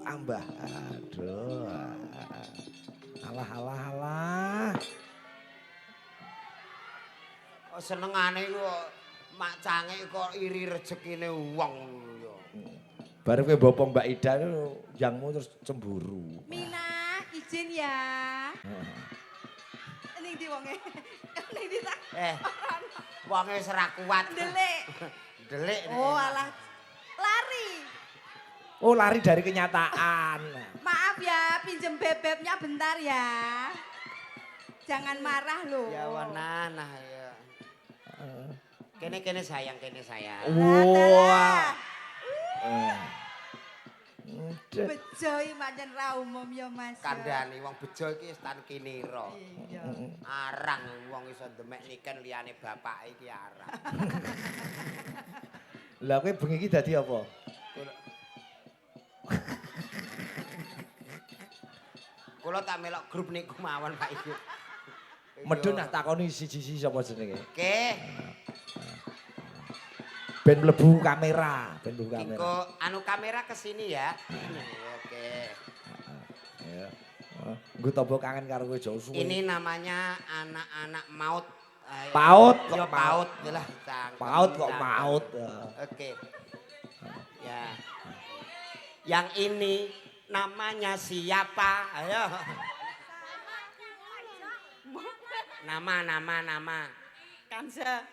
ambah. Aduh. Alah alah alah. Oh, senengane kok mak cange kok iri rezekine wong ya. Baru kowe bopo Mbak Ida yangmu terus cemburu. Mina, izin ya. Ning ndi wonge? Ning ndi tak? Wonge wis ora kuat. Delik. Delik. Oh, alah. Lari. Oh, lari dari kenyataan. Maaf ya, pinjem bebeknya bentar ya. Jangan marah loh. Ya wanana ya. Kene sayang, kene sayang. Wah. Bejo iki pancen ra umum ya, Mas. Kandhani wong bejo iki wis tan kinira. Iya. Arang wong iso demek niken liyane bapake iki arang. Lah kowe bengi iki dadi apa? Kula tak melok grup niku mawon Pak Ibu. Medun nak takoni siji-siji sapa jenenge? Oke. Ben mlebu kamera, ben mlebu kamera. Kiko anu kamera ke sini ya. Oke. Ya. Nggo tombo kangen karo kowe jauh suwe. Ini namanya anak-anak maut. Paut kok Ya paut lah. Paut kok maut. Oke. Ya. Yang ini namanya siapa? Ayo. Nama. Kansa.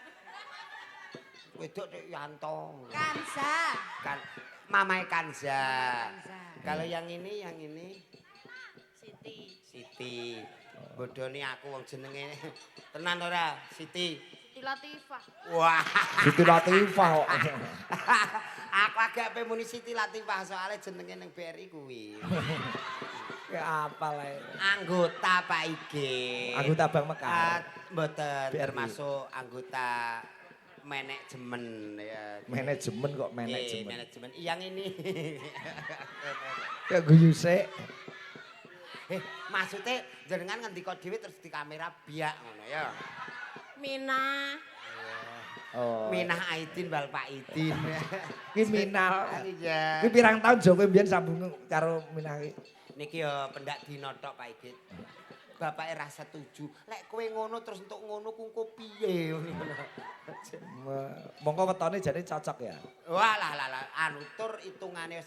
Wedok Dek Yanto. Kansa. Kan Mamai Kanza. Kanza. Kalau yang ini Siti. Bodoni aku wong jenenge. Tenan ora Siti? Latifah. Wah. Siti Latifah kok. Aku agak pemuni Siti Latifah soalnya jenenge ning BRI kuwi. Ya apa lah. Anggota Pak IG. Anggota Bang Mekar. Mboten BRI. termasuk anggota manajemen ya. Manajemen kok manajemen. Manajemen. Yang ini. Kayak guyu sik. Maksudnya jenengan ngendika dhewe terus di kamera biak ngono ya. Mina. Oh. Minah Aidin bal Pak Idin. Ki Minal. Iya. Ki pirang tahun Jokowi mbiyen sambung karo Minah ki. Niki ya pendak dina tok Pak Idin. Bapake ra setuju. Lek kowe ngono terus entuk ngono kungko piye ngono. Mongko wetone jane cocok ya. Walah anu tur hitungane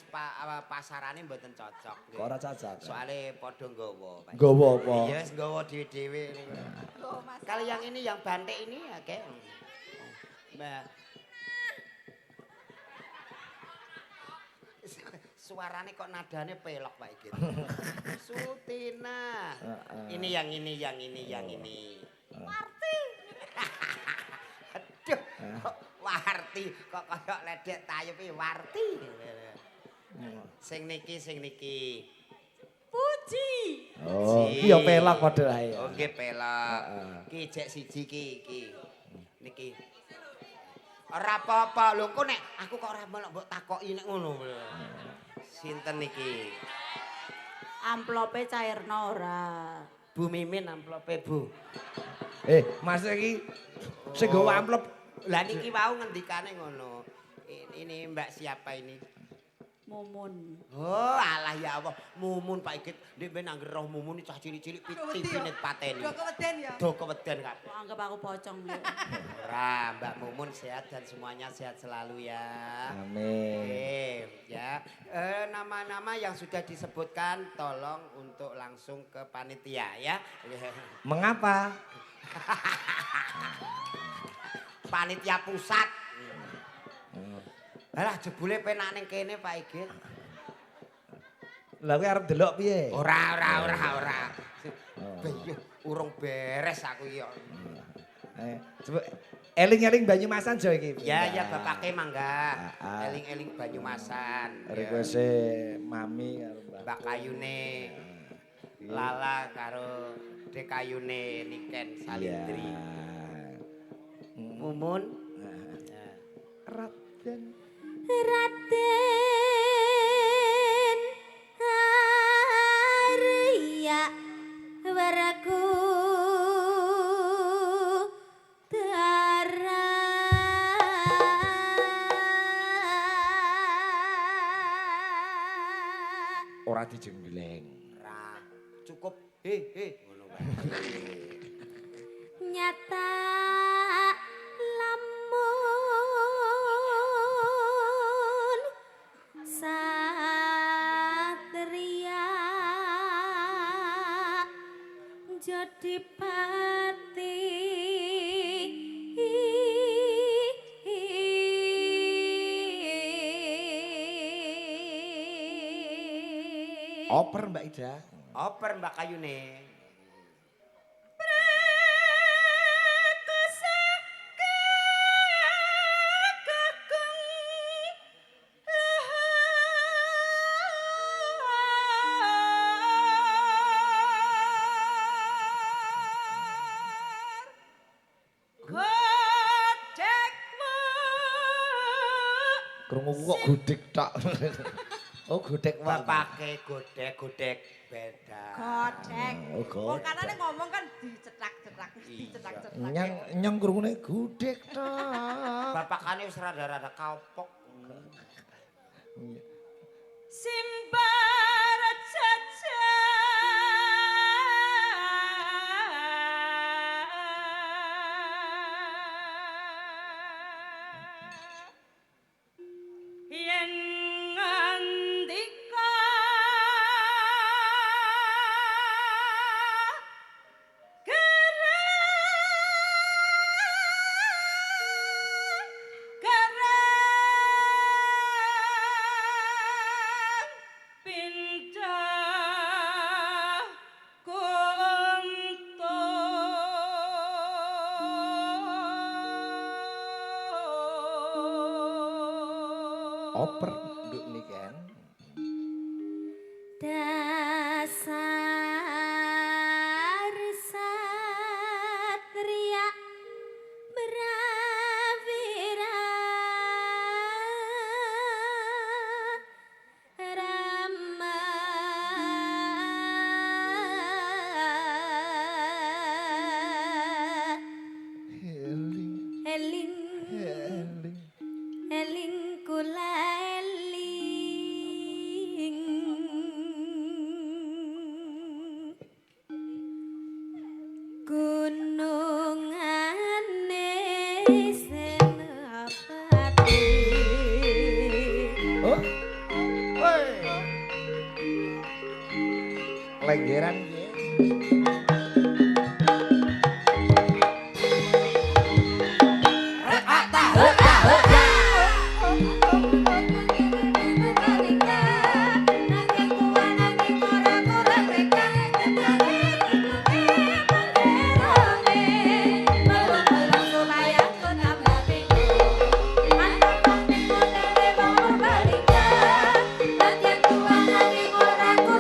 pasarane mboten cocok. Kok ora cocok. Soale padha nggawa. Pak. Nggawa apa? Iya wis nggawa dhewe-dhewe niku. Kalau yang ini yang bantik ini oke. Mbak. Suarane kok nadane pelok Pak Igit. Sutina. Ini yang ini. Warti. Aduh. Warti kok koyo ledek tayupi Warti. Sing niki. Puji. Oh, iki ya pelok padha ae. Oh nggih pelok. Ki jek siji ki. Niki. Ora apa-apa lho kok nek aku kok ora melok mbok takoki nek ngono. Sinten niki? Amplope cairna ora. Bu Mimin amplope Bu. Mas iki sing nggawa amplop. Lah niki wau ngendikane ngono. Ini Mbak siapa ini? Mumun. Oh alah ya Allah. Mumun Pak Igit. Ndek ben anggere roh Mumun cah cilik-cilik pitine pateni. Do keweden ya? Do keweden Kak. Anggap aku pocong. Ora, Mbak Mumun sehat dan semuanya sehat selalu ya. Amin. Ya. Nama-nama yang sudah disebutkan tolong untuk langsung ke panitia ya. Mengapa? Panitia pusat. Alah jebule penak ning kene Pak Igit. Lah kowe arep delok piye? Ora. Urung beres aku iki. Coba eling-eling Banyumasan jo iki. Ya bapake mangga. Eling-eling Banyumasan. Requeste Mami karo Mbak Kayune. Lala karo Dek Kayune Niken Salindri. Mumun. Raden Arya waraku tara ora dijembleng. Ra cukup he ngono wae. Nyata lamun satria Jodipati Oper Mbak Ida. Oper Mbak Kayune. Krungu kok gudeg tok. Oh, gudeg wae. Bapake godek beda. godek. Oh, godek. Wong kanane ngomong kan dicetak-cetak. Nyang krungune gudeg tok. Bapakane wis rada-rada kapok. Simbar yen ngandika gerang pindah kunto Oper nduk niki kan. dasar satria brawira rama Eling, eling eling. eling kula eling gunungane senapati Oh. Woi. Lenggeran piye? Kurang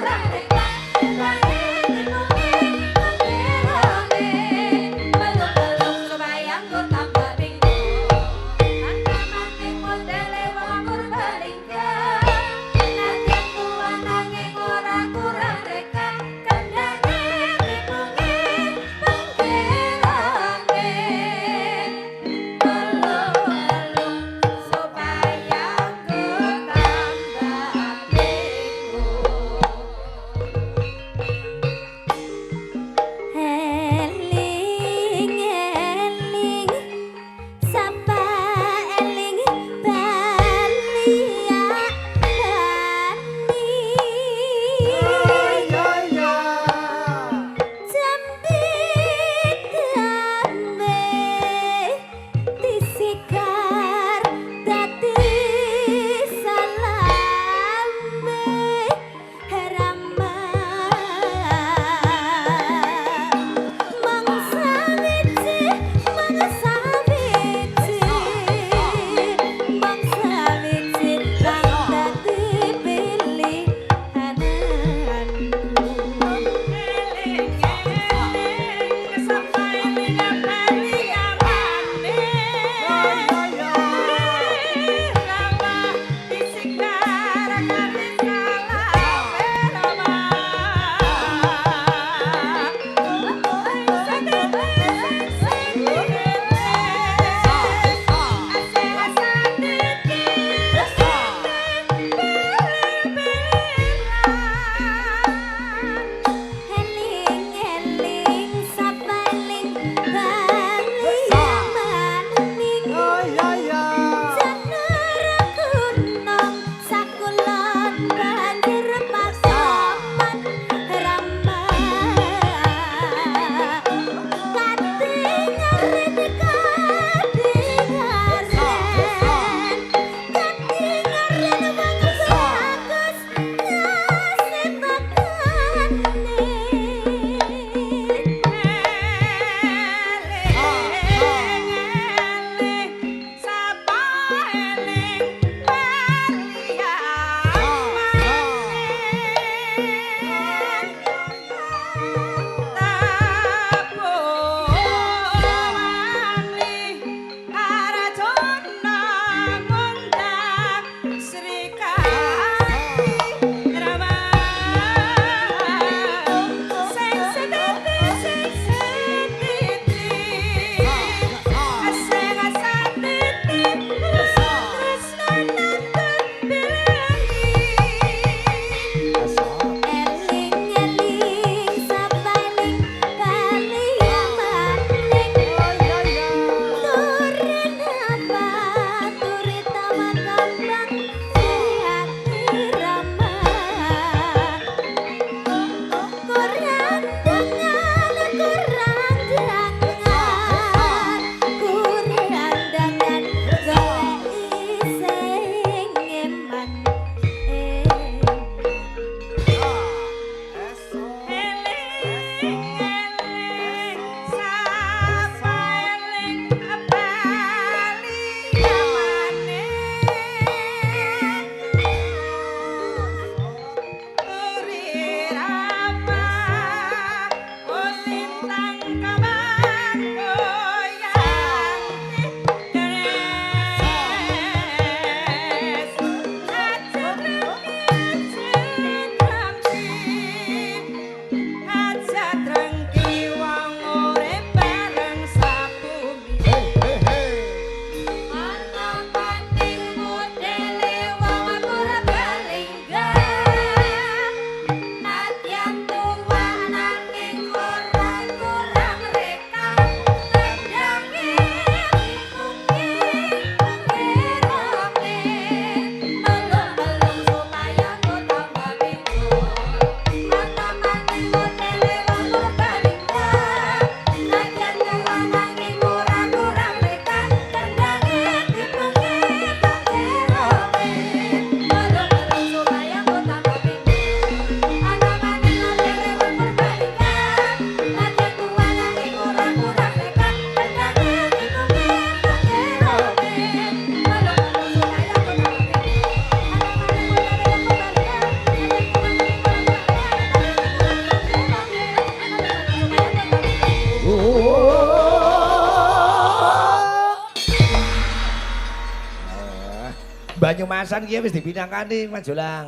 Hasan ki wis dipinangkani Majolang.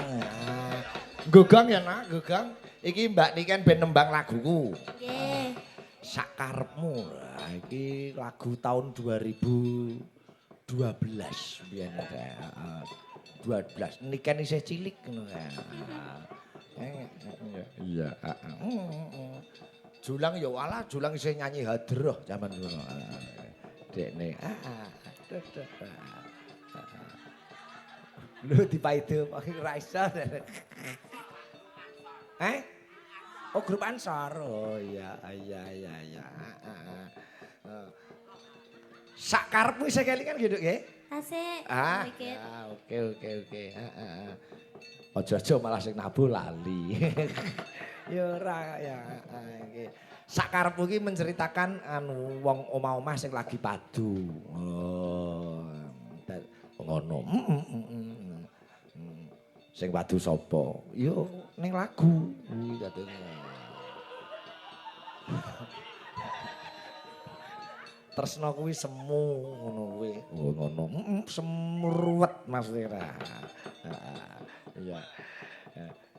Gogang ya nak, gogang. Iki Mbak Niken ben nembang laguku. Nggih. Sak karepmu. Nah, iki lagu tahun 2012 biyen. 12. Niken isih cilik ngono kae. Iya, Julang ya walah, Julang isih nyanyi hadroh zaman ngono. Dekne. Lho dipaido ora iso. Oh grup Ansor. Oh iya. Sak karepmu isih kelingan gitu nggih? Asik. Ya, oke. Aja malah sing nabu lali. Ya ora ya. Sak karepmu iki menceritakan anu wong omah-omah sing lagi padu. Oh. Ngono. Sing padu sapa? Yo ning lagu. Kuwi katene. Tresno kuwi semu ngono kuwi. Oh ngono. Semruwet maksudnya. Iya.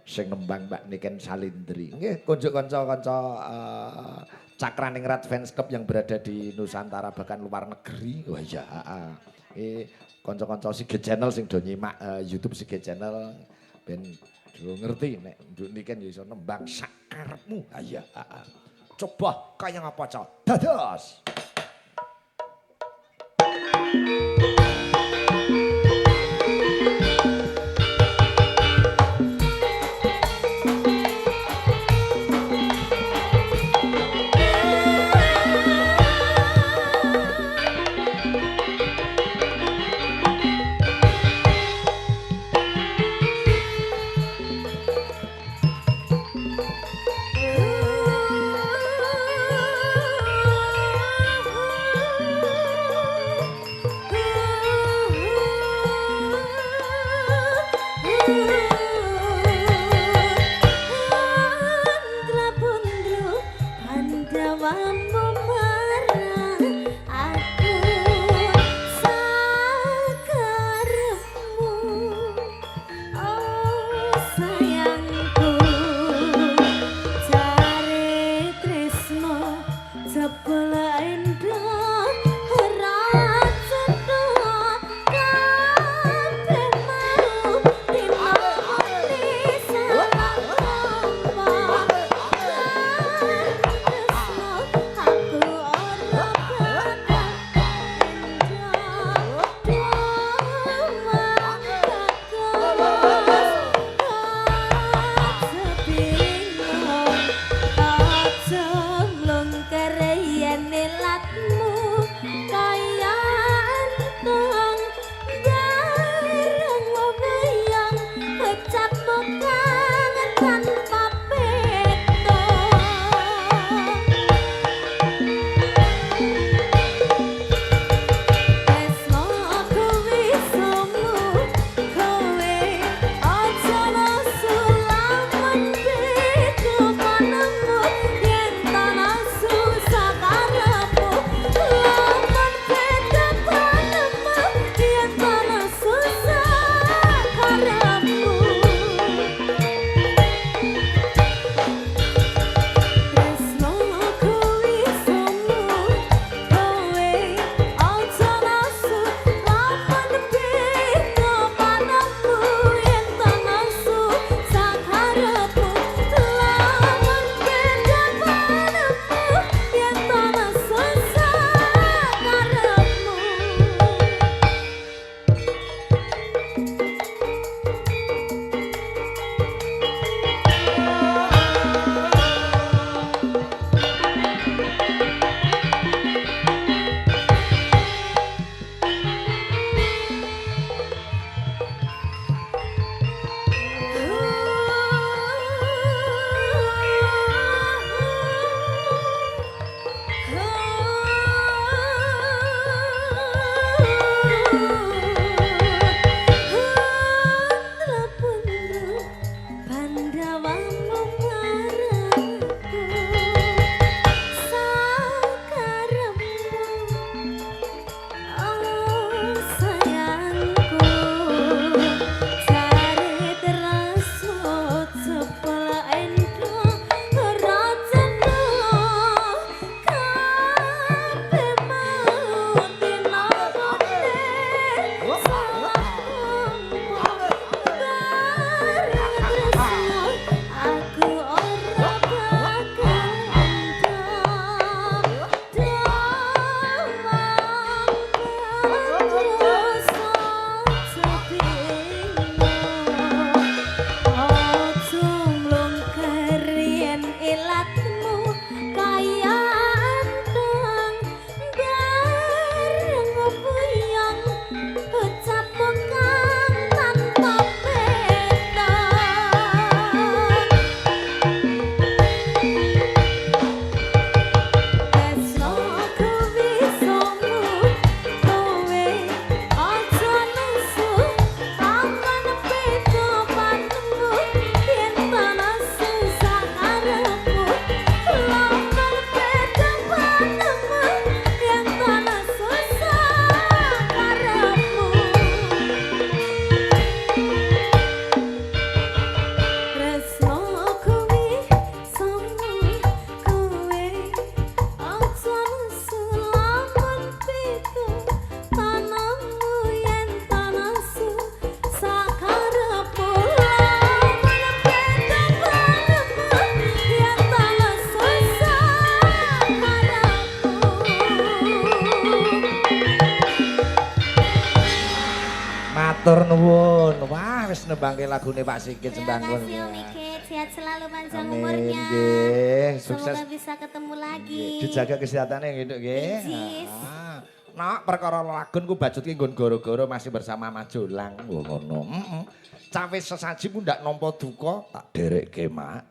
Sing nembang Mbak Niken Salindri. Nggih, konjuk kanca-kanca Cakraning Rat Fans Club yang berada di Nusantara bahkan luar negeri. Wah iya, kanca-kanca Sige Channel sing do nyimak YouTube Sige Channel ben do ngerti nek Mbak Niken ya iso nembang sak karepmu. Ha iya, Coba kaya ngapa, Cok? Dados. Matur nuwun. Wah, wis nembangke lagune Pak Sikit Terima sembangkun. kasih Om Ikit, sehat selalu panjang Amin, umurnya. nggih. Sukses. Semoga bisa ketemu lagi. Nggih, dijaga kesehatannya gitu nggih. Injis. Nak perkara lagun ku bajut ki nggon goro-goro masih bersama Majolang. Oh ngono. Cawe sesaji ku ndak nampa duka tak derekke, Mak.